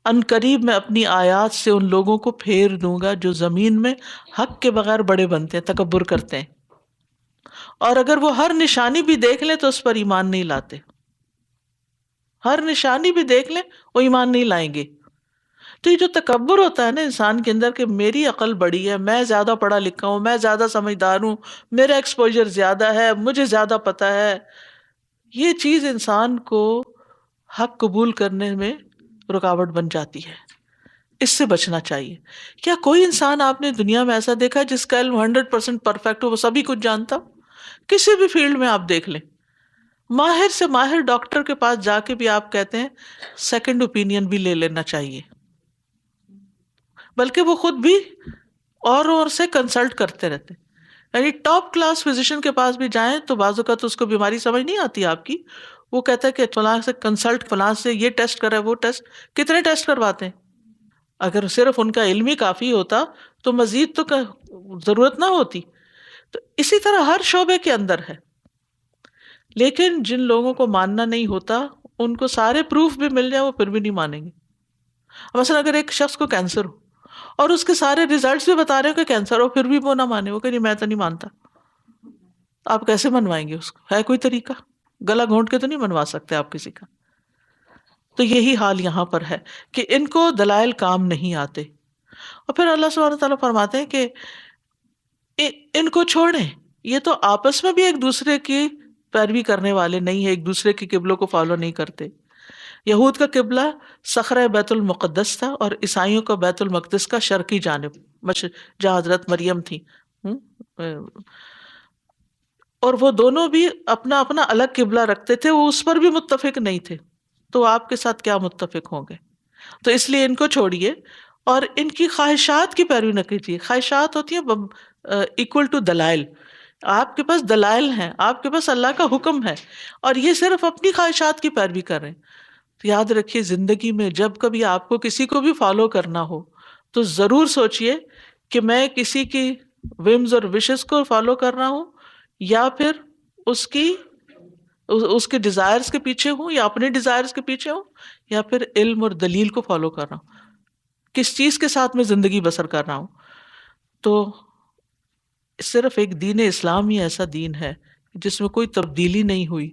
ان قریب میں اپنی آیات سے ان لوگوں کو پھیر دوں گا جو زمین میں حق کے بغیر بڑے بنتے ہیں، تکبر کرتے ہیں، اور اگر وہ ہر نشانی بھی دیکھ لیں تو اس پر ایمان نہیں لاتے۔ ہر نشانی بھی دیکھ لیں وہ ایمان نہیں لائیں گے۔ تو یہ جو تکبر ہوتا ہے نا انسان کے اندر کہ میری عقل بڑی ہے، میں زیادہ پڑھا لکھا ہوں، میں زیادہ سمجھدار ہوں، میرا ایکسپوجر زیادہ ہے، مجھے زیادہ پتہ ہے، یہ چیز انسان کو حق قبول کرنے میں رکاوٹ بن جاتی ہے۔ اس سے بچنا چاہیے۔ کیا کوئی انسان آپ نے دنیا میں ایسا دیکھا جس کا علم 100% پرفیکٹ ہو، وہ سبھی کچھ جانتا ہو؟ کسی بھی فیلڈ میں آپ دیکھ لیں، ماہر سے ماہر ڈاکٹر کے پاس جا کے بھی آپ کہتے ہیں سیکنڈ اوپینین بھی لے لینا چاہیے، بلکہ وہ خود بھی اور سے کنسلٹ کرتے رہتے ہیں۔ یعنی ٹاپ کلاس فزیشین کے پاس بھی جائیں تو بعض اوقات اس کو بیماری سمجھ نہیں آتی آپ کی، وہ کہتا ہے کہ فلاں سے کنسلٹ، فلاں سے یہ ٹیسٹ کرے، وہ ٹیسٹ، کتنے ٹیسٹ کرواتے ہیں؟ اگر صرف ان کا علم ہی کافی ہوتا تو مزید تو ضرورت نہ ہوتی۔ تو اسی طرح ہر شعبے کے اندر ہے، لیکن جن لوگوں کو ماننا نہیں ہوتا ان کو سارے پروف بھی مل جائے وہ پھر بھی نہیں مانیں گے۔ مثلا اگر ایک شخص کو کینسر ہو اور اس کے سارے ریزلٹس بھی بتا رہے ہو کہ کینسر ہو، پھر بھی وہ نہ مانے، وہ کہ نہیں میں تو نہیں مانتا، آپ کیسے منوائیں گے اس کو؟ ہے کوئی طریقہ؟ گلا گھونٹ کے تو نہیں منوا سکتے آپ کسی کا۔ تو یہی حال یہاں پر ہے کہ ان کو دلائل کام نہیں آتے، اور پھر اللہ سبحانہ وتعالیٰ فرماتے ہیں کہ ان کو چھوڑیں، یہ تو آپس میں بھی ایک دوسرے کی پیروی کرنے والے نہیں ہیں، ایک دوسرے کے قبلوں کو فالو نہیں کرتے۔ یہود کا قبلہ صخرہ بیت المقدس تھا اور عیسائیوں کا بیت المقدس کا شرقی جانب جہاں حضرت مریم تھی، اور وہ دونوں بھی اپنا اپنا الگ قبلہ رکھتے تھے، وہ اس پر بھی متفق نہیں تھے، تو آپ کے ساتھ کیا متفق ہوں گے؟ تو اس لیے ان کو چھوڑیے اور ان کی خواہشات کی پیروی نہ کیجیے. خواہشات ہوتی ہیں اکول ٹو دلائل. آپ کے پاس دلائل ہیں، آپ کے پاس اللہ کا حکم ہے، اور یہ صرف اپنی خواہشات کی پیروی کر رہے ہیں. تو یاد رکھیے زندگی میں جب کبھی آپ کو کسی کو بھی فالو کرنا ہو تو ضرور سوچئے کہ میں کسی کی ومز اور وشز کو فالو کر رہا ہوں، یا پھر اس کے ڈیزائرز کے پیچھے ہوں، یا اپنے ڈیزائرز کے پیچھے ہوں، یا پھر علم اور دلیل کو فالو کر رہا ہوں. کس چیز کے ساتھ میں زندگی بسر کر رہا ہوں. تو صرف ایک دین اسلام ہی ایسا دین ہے جس میں کوئی تبدیلی نہیں ہوئی،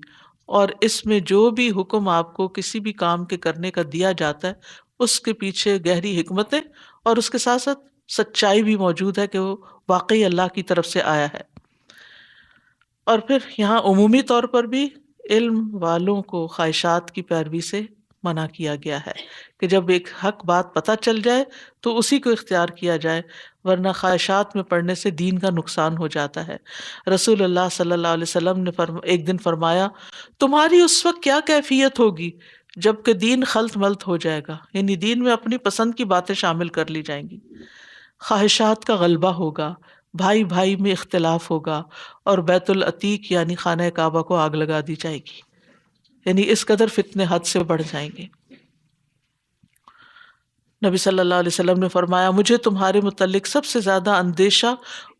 اور اس میں جو بھی حکم آپ کو کسی بھی کام کے کرنے کا دیا جاتا ہے اس کے پیچھے گہری حکمتیں اور اس کے ساتھ ساتھ سچائی بھی موجود ہے کہ وہ واقعی اللہ کی طرف سے آیا ہے. اور پھر یہاں عمومی طور پر بھی علم والوں کو خواہشات کی پیروی سے منع کیا گیا ہے کہ جب ایک حق بات پتہ چل جائے تو اسی کو اختیار کیا جائے، ورنہ خواہشات میں پڑنے سے دین کا نقصان ہو جاتا ہے. رسول اللہ صلی اللہ علیہ وسلم نے ایک دن فرمایا، تمہاری اس وقت کیا کیفیت ہوگی جب کہ دین خلط ملط ہو جائے گا، یعنی دین میں اپنی پسند کی باتیں شامل کر لی جائیں گی، خواہشات کا غلبہ ہوگا، بھائی بھائی میں اختلاف ہوگا، اور بیت العتیق یعنی خانہ کعبہ کو آگ لگا دی جائے گی. یعنی اس قدر فتنے حد سے بڑھ جائیں گے. نبی صلی اللہ علیہ وسلم نے فرمایا، مجھے تمہارے متعلق سب سے زیادہ اندیشہ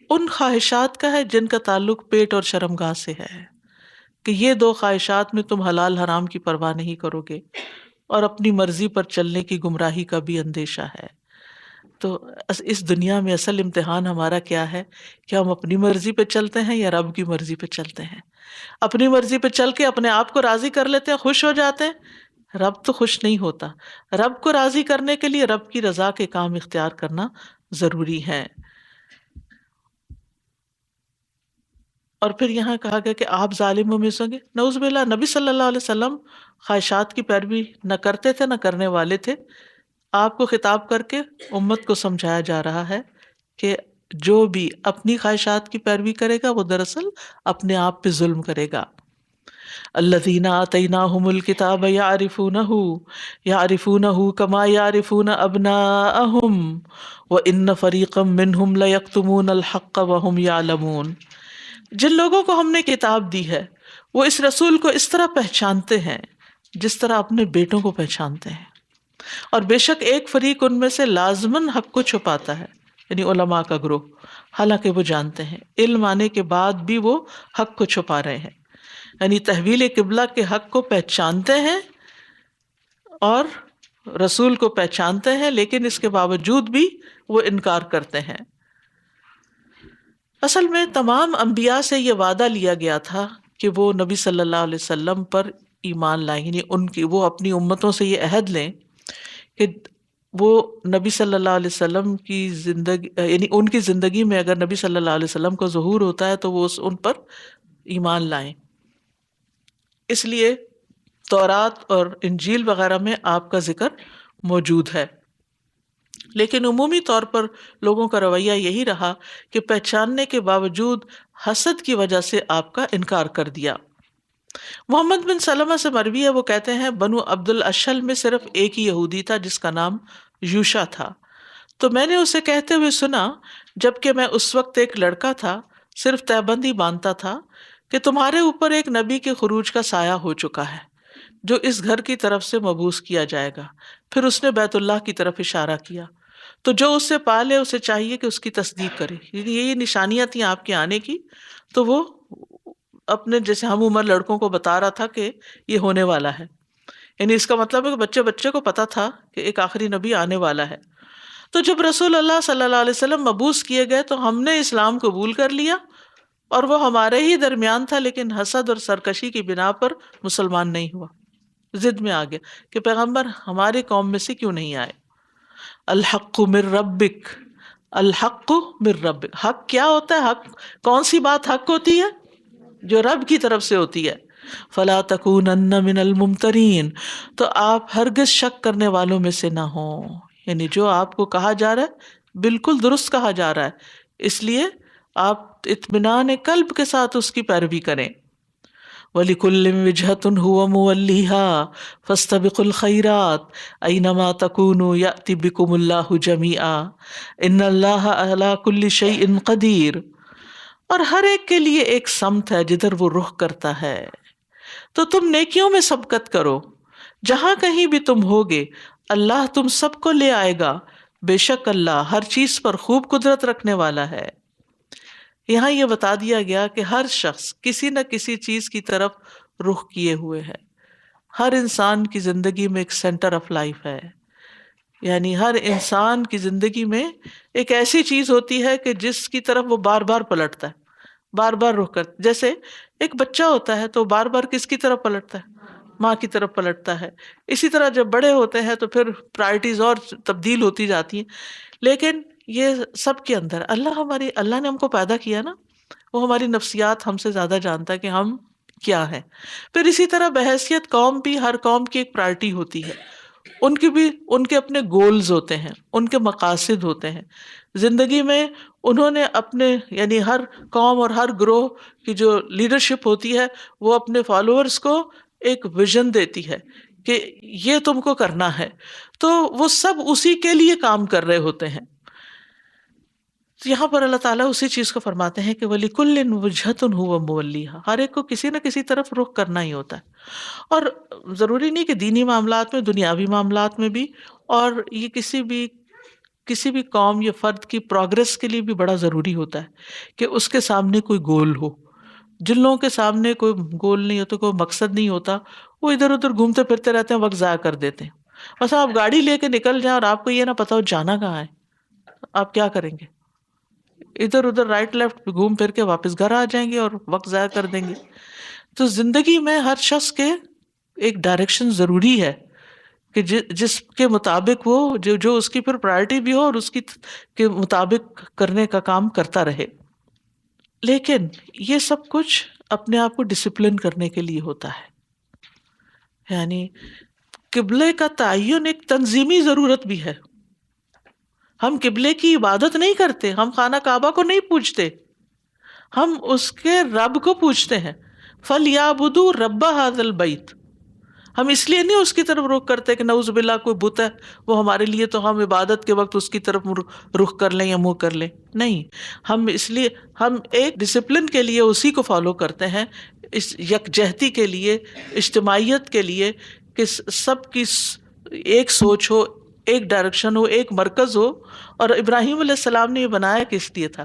ان خواہشات کا ہے جن کا تعلق پیٹ اور شرمگاہ سے ہے، کہ یہ دو خواہشات میں تم حلال حرام کی پرواہ نہیں کرو گے، اور اپنی مرضی پر چلنے کی گمراہی کا بھی اندیشہ ہے. تو اس دنیا میں اصل امتحان ہمارا کیا ہے کہ ہم اپنی مرضی پہ چلتے ہیں یا رب کی مرضی پہ چلتے ہیں. اپنی مرضی پہ چل کے اپنے آپ کو راضی کر لیتے ہیں، خوش ہو جاتے ہیں، رب تو خوش نہیں ہوتا. رب کو راضی کرنے کے لیے رب کی رضا کے کام اختیار کرنا ضروری ہے. اور پھر یہاں کہا گیا کہ آپ ظالموں میں سے ہوں گے. نعوذ باللہ، نبی صلی اللہ علیہ وسلم خواہشات کی پیروی نہ کرتے تھے نہ کرنے والے تھے. آپ کو خطاب کر کے امت کو سمجھایا جا رہا ہے کہ جو بھی اپنی خواہشات کی پیروی کرے گا وہ دراصل اپنے آپ پہ ظلم کرے گا. الذین آتیناہم الکتاب یعرفونہ کما یعرفون ابناءہم وان فریقا منہم لیکتمون الحق وہم یعلمون. جن لوگوں کو ہم نے کتاب دی ہے وہ اس رسول کو اس طرح پہچانتے ہیں جس طرح اپنے بیٹوں کو پہچانتے ہیں، اور بے شک ایک فریق ان میں سے لازماً حق کو چھپاتا ہے، یعنی علماء کا گروہ، حالانکہ وہ جانتے ہیں، علم آنے کے بعد بھی وہ حق کو چھپا رہے ہیں. یعنی تحویل قبلہ کے حق کو پہچانتے ہیں اور رسول کو پہچانتے ہیں، لیکن اس کے باوجود بھی وہ انکار کرتے ہیں. اصل میں تمام انبیاء سے یہ وعدہ لیا گیا تھا کہ وہ نبی صلی اللہ علیہ وسلم پر ایمان لائیں، یعنی وہ اپنی امتوں سے یہ عہد لیں کہ وہ نبی صلی اللہ علیہ وسلم کی زندگی، یعنی ان کی زندگی میں اگر نبی صلی اللہ علیہ وسلم کا ظہور ہوتا ہے تو وہ ان پر ایمان لائیں. اس لیے تورات اور انجیل وغیرہ میں آپ کا ذکر موجود ہے، لیکن عمومی طور پر لوگوں کا رویہ یہی رہا کہ پہچاننے کے باوجود حسد کی وجہ سے آپ کا انکار کر دیا. محمد بن سلمہ سے مروی ہے، وہ کہتے ہیں بنو عبد الاشہل میں صرف ایک ہی یہودی تھا جس کا نام یوشا تھا. تو میں نے اسے کہتے ہوئے سنا جبکہ میں اس وقت ایک لڑکا تھا، صرف تہبند ہی باندھتا تھا، کہ تمہارے اوپر ایک نبی کے خروج کا سایہ ہو چکا ہے جو اس گھر کی طرف سے مبعوث کیا جائے گا. پھر اس نے بیت اللہ کی طرف اشارہ کیا. تو جو اس سے پالے اسے چاہیے کہ اس کی تصدیق کرے. یہ نشانیاں تھیں آپ کے آنے کی. تو وہ اپنے جیسے ہم عمر لڑکوں کو بتا رہا تھا کہ یہ ہونے والا ہے، یعنی اس کا مطلب ہے کہ بچے کو پتا تھا کہ ایک آخری نبی آنے والا ہے. تو جب رسول اللہ صلی اللہ علیہ وسلم مبعوث کیے گئے تو ہم نے اسلام قبول کر لیا، اور وہ ہمارے ہی درمیان تھا، لیکن حسد اور سرکشی کی بنا پر مسلمان نہیں ہوا. ضد میں آ گیا کہ پیغمبر ہماری قوم میں سے کیوں نہیں آئے. الحق من ربک، الحق من ربک. حق کیا ہوتا ہے؟ حق کون سی بات حق ہوتی ہے؟ جو رب کی طرف سے ہوتی ہے. فلا تکونن من الممترین، تو آپ ہرگز شک کرنے والوں میں سے نہ ہوں. یعنی جو آپ کو کہا جا رہا ہے بالکل درست کہا جا رہا ہے، اس لیے آپ اطمینان قلب کے ساتھ اس کی پیروی کریں. وَلِكُلٍّ وِجْهَةٌ هُوَ مُوَلِّيهَا فَاسْتَبِقُوا الْخَيْرَاتِ أَيْنَمَا تَكُونُوا يَأْتِ بِكُمُ اللَّهُ جَمِيعًا إِنَّ اللَّهَ عَلَى كُلِّ شَيْءٍ قَدِيرٌ۔ اور ہر ایک کے لیے ایک سمت ہے جدھر وہ رخ کرتا ہے، تو تم نیکیوں میں سبقت کرو، جہاں کہیں بھی تم ہوگے اللہ تم سب کو لے آئے گا، بے شک اللہ ہر چیز پر خوب قدرت رکھنے والا ہے۔ یہاں یہ بتا دیا گیا کہ ہر شخص کسی نہ کسی چیز کی طرف رخ کیے ہوئے ہے۔ ہر انسان کی زندگی میں ایک سینٹر آف لائف ہے، یعنی ہر انسان کی زندگی میں ایک ایسی چیز ہوتی ہے کہ جس کی طرف وہ بار بار پلٹتا ہے، بار بار رخ کرتا، جیسے ایک بچہ ہوتا ہے تو بار بار کس کی طرف پلٹتا ہے؟ ماں کی طرف پلٹتا ہے۔ اسی طرح جب بڑے ہوتے ہیں تو پھر پرائرٹیز اور تبدیل ہوتی جاتی ہیں، لیکن یہ سب کے اندر اللہ نے ہم کو پیدا کیا نا، وہ ہماری نفسیات ہم سے زیادہ جانتا ہے کہ ہم کیا ہے۔ پھر اسی طرح بحیثیت قوم بھی، ہر قوم کی ایک پرائرٹی ہوتی ہے، ان کی بھی ان کے اپنے گولز ہوتے ہیں، ان کے مقاصد ہوتے ہیں زندگی میں۔ انہوں نے اپنے یعنی ہر قوم اور ہر گروہ کی جو لیڈرشپ ہوتی ہے وہ اپنے فالوورز کو ایک ویژن دیتی ہے کہ یہ تم کو کرنا ہے، تو وہ سب اسی کے لیے کام کر رہے ہوتے ہیں۔ تو یہاں پر اللہ تعالیٰ اسی چیز کو فرماتے ہیں کہ وَلِكُلٍّ وِجْهَةٌ هُوَ مُوَلِّيهَا، ہر ایک کو کسی نہ کسی طرف رخ کرنا ہی ہوتا ہے، اور ضروری نہیں کہ دینی معاملات میں، دنیاوی معاملات میں بھی، اور یہ کسی بھی قوم یا فرد کی پروگرس کے لیے بھی بڑا ضروری ہوتا ہے کہ اس کے سامنے کوئی گول ہو۔ جن لوگوں کے سامنے کوئی گول نہیں ہوتا، کوئی مقصد نہیں ہوتا، وہ ادھر ادھر گھومتے پھرتے رہتے ہیں، وقت ضائع کر دیتے ہیں۔ بس آپ گاڑی لے کے نکل جائیں اور آپ کو یہ نہ پتا ہو جانا کہاں ہے، آپ کیا کریں گے؟ ادھر ادھر رائٹ لیفٹ گھوم پھر کے واپس گھر آ جائیں گے اور وقت ضائع کر دیں گے۔ تو زندگی میں ہر شخص کے ایک ڈائریکشن ضروری ہے کہ جس کے مطابق وہ جو اس کی پھر پرائرٹی بھی ہو اور اس کی کے مطابق کرنے کا کام کرتا رہے۔ لیکن یہ سب کچھ اپنے آپ کو ڈسپلن کرنے کے لیے ہوتا ہے، یعنی قبلے کا تعین ایک تنظیمی ضرورت بھی ہے۔ ہم قبلے کی عبادت نہیں کرتے، ہم خانہ کعبہ کو نہیں پوجتے، ہم اس کے رب کو پوجتے ہیں۔ فَلْيَعْبُدُوا رَبَّ هَذَا الْبَيْتِ، ہم اس لیے نہیں اس کی طرف رخ کرتے کہ نعوذ باللہ کوئی بت ہے وہ ہمارے لیے، تو ہم عبادت کے وقت اس کی طرف رخ کر لیں یا منہ کر لیں، نہیں، ہم اس لیے ہم ایک ڈسپلن کے لیے اسی کو فالو کرتے ہیں، اس یکجہتی کے لیے، اجتماعیت کے لیے، کہ سب کی ایک سوچ ہو، ایک ڈائریکشن ہو، ایک مرکز ہو۔ اور ابراہیم علیہ السلام نے یہ بنایا کس لیے تھا؟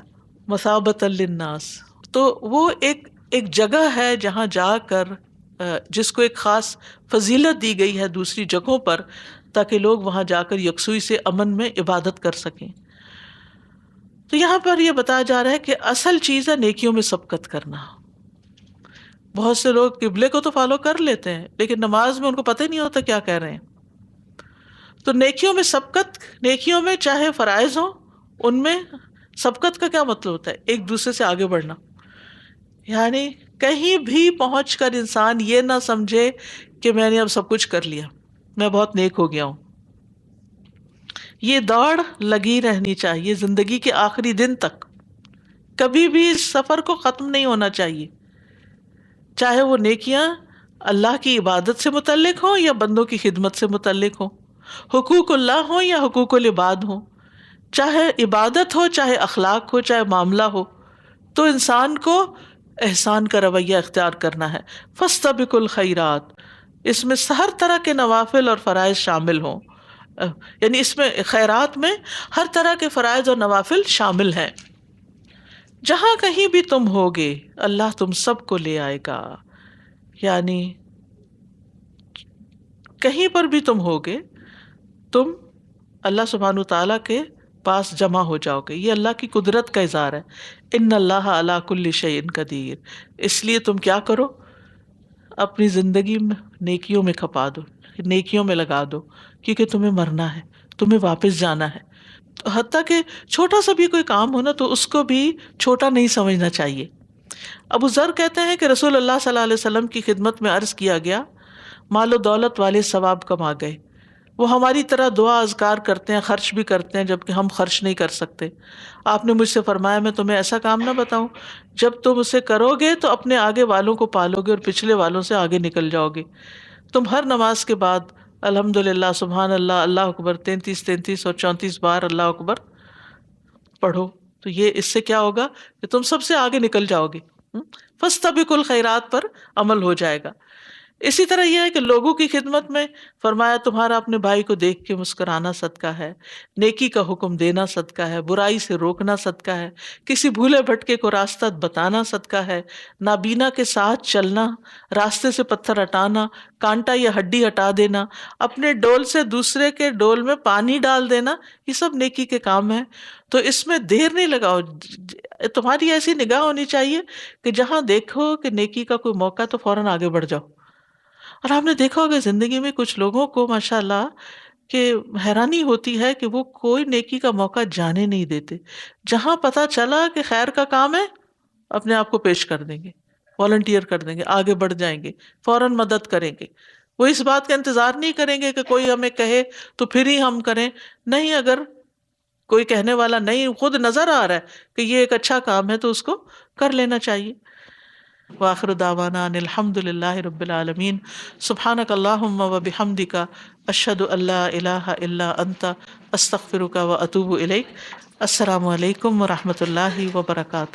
مثابۃ للناس، تو وہ ایک جگہ ہے جہاں جا کر جس کو ایک خاص فضیلت دی گئی ہے دوسری جگہوں پر، تاکہ لوگ وہاں جا کر یکسوئی سے امن میں عبادت کر سکیں۔ تو یہاں پر یہ بتایا جا رہا ہے کہ اصل چیز ہے نیکیوں میں سبقت کرنا۔ بہت سے لوگ قبلے کو تو فالو کر لیتے ہیں لیکن نماز میں ان کو پتہ ہی نہیں ہوتا کیا کہہ رہے ہیں۔ تو نیکیوں میں سبقت، نیکیوں میں چاہے فرائض ہوں، ان میں سبقت کا کیا مطلب ہوتا ہے؟ ایک دوسرے سے آگے بڑھنا، یعنی کہیں بھی پہنچ کر انسان یہ نہ سمجھے کہ میں نے اب سب کچھ کر لیا، میں بہت نیک ہو گیا ہوں۔ یہ دوڑ لگی رہنی چاہیے زندگی کے آخری دن تک، کبھی بھی اس سفر کو ختم نہیں ہونا چاہیے، چاہے وہ نیکیاں اللہ کی عبادت سے متعلق ہوں یا بندوں کی خدمت سے متعلق ہوں، حقوق اللہ ہوں یا حقوق العباد ہوں، چاہے عبادت ہو، چاہے اخلاق ہو، چاہے معاملہ ہو، تو انسان کو احسان کا رویہ اختیار کرنا ہے۔ فاستبقوا الخیرات، اس میں ہر طرح کے نوافل اور فرائض شامل ہوں، یعنی اس میں خیرات میں ہر طرح کے فرائض اور نوافل شامل ہیں۔ جہاں کہیں بھی تم ہوگے اللہ تم سب کو لے آئے گا، یعنی کہیں پر بھی تم ہوگے تم اللہ سبحانہ تعالیٰ کے پاس جمع ہو جاؤ گے۔ یہ اللہ کی قدرت کا اظہار ہے۔ ان اللہ علی کل شیء قدیر، اس لیے تم کیا کرو، اپنی زندگی میں نیکیوں میں کھپا دو، نیکیوں میں لگا دو، کیونکہ تمہیں مرنا ہے، تمہیں واپس جانا ہے۔ حتیٰ کہ چھوٹا سا بھی کوئی کام ہو نا تو اس کو بھی چھوٹا نہیں سمجھنا چاہیے۔ ابو ذر کہتے ہیں کہ رسول اللہ صلی اللہ علیہ وسلم کی خدمت میں عرض کیا گیا، مال و دولت والے ثواب کما گئے، وہ ہماری طرح دعا اذکار کرتے ہیں، خرچ بھی کرتے ہیں، جبکہ ہم خرچ نہیں کر سکتے۔ آپ نے مجھ سے فرمایا میں تمہیں ایسا کام نہ بتاؤں، جب تم اسے کرو گے تو اپنے آگے والوں کو پالو گے اور پچھلے والوں سے آگے نکل جاؤ گے۔ تم ہر نماز کے بعد الحمد للہ، سبحان اللہ، اللہ اکبر 33 اور 34 بار اللہ اکبر پڑھو، تو یہ اس سے کیا ہوگا کہ تم سب سے آگے نکل جاؤ گے۔ فاستبقوا الخیرات پر عمل ہو جائے گا۔ اسی طرح یہ ہے کہ لوگوں کی خدمت میں فرمایا تمہارا اپنے بھائی کو دیکھ کے مسکرانا صدقہ ہے، نیکی کا حکم دینا صدقہ ہے، برائی سے روکنا صدقہ ہے، کسی بھولے بھٹکے کو راستہ بتانا صدقہ ہے، نابینا کے ساتھ چلنا، راستے سے پتھر ہٹانا، کانٹا یا ہڈی ہٹا دینا، اپنے ڈول سے دوسرے کے ڈول میں پانی ڈال دینا، یہ سب نیکی کے کام ہیں۔ تو اس میں دیر نہیں لگاؤ، تمہاری ایسی نگاہ ہونی چاہیے کہ جہاں دیکھو کہ نیکی کا کوئی موقع تو فوراً آگے بڑھ جاؤ۔ اور آپ نے دیکھا ہوگا زندگی میں کچھ لوگوں کو ماشاءاللہ کہ حیرانی ہوتی ہے کہ وہ کوئی نیکی کا موقع جانے نہیں دیتے، جہاں پتہ چلا کہ خیر کا کام ہے اپنے آپ کو پیش کر دیں گے، والنٹیئر کر دیں گے، آگے بڑھ جائیں گے، فوراً مدد کریں گے۔ وہ اس بات کا انتظار نہیں کریں گے کہ کوئی ہمیں کہے تو پھر ہی ہم کریں، نہیں، اگر کوئی کہنے والا نہیں، خود نظر آ رہا ہے کہ یہ ایک اچھا کام ہے تو اس کو کر لینا چاہیے۔ وآخر دعوانا ان الحمد للہ رب العالمین، سبحانک اللہم و بحمدک، اشہد ان لا الہ الا انت، استغفرک و اتوب الیک۔ السلام علیکم و رحمۃ اللہ وبرکاتہ۔